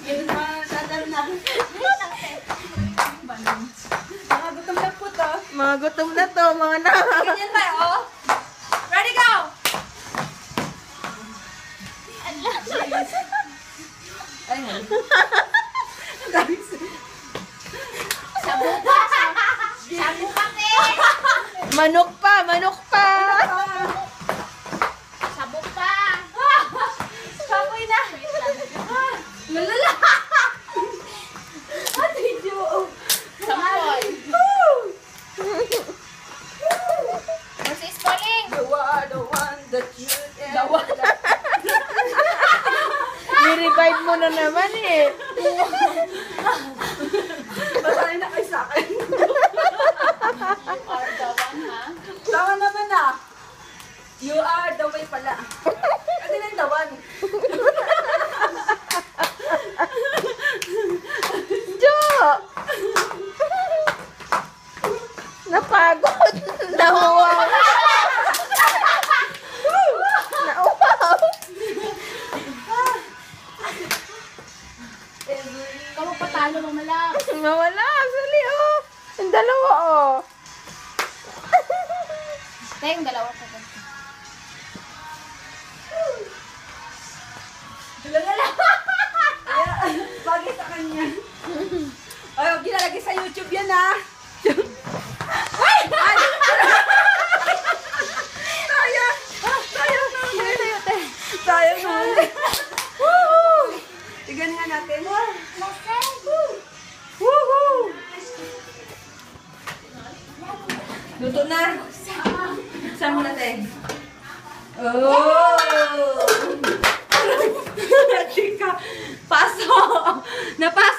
Yun na, dadal na. Mga gutom na po to. Mga gutom na to, mga na. Ganyan tayo, oh. Ready, go! Ay, nga. Sabu pa! Sabu pa, te! Manok pa, manok pa. Sabu pa! Kapoy na. Lalala. Ate Jo. Samoy! Mrs. Pauling! You are the one that you can. The one. Ni-revive mo na naman eh. Masaya na kayo sa akin. You are the one, ha? Tama naman ah. You are the way pala. Ano na yung the one? Jo! Napagod. Nahuwaw. Nauwaw. Kamu patalo mo malak. Nawala. Sali oh. Yung dalawa oh. Tayong dalawa pa ba? Lalala. Bagay sa kanya. Ay, huwag ginalagay sa YouTube yan ah. Ay! Ay! Sayang! Sayang namin! Sayang namin! Woohoo! Tignan nga natin. Woohoo! Luto na. Saan mo natin? Oh! Chika! Paso! Napasok!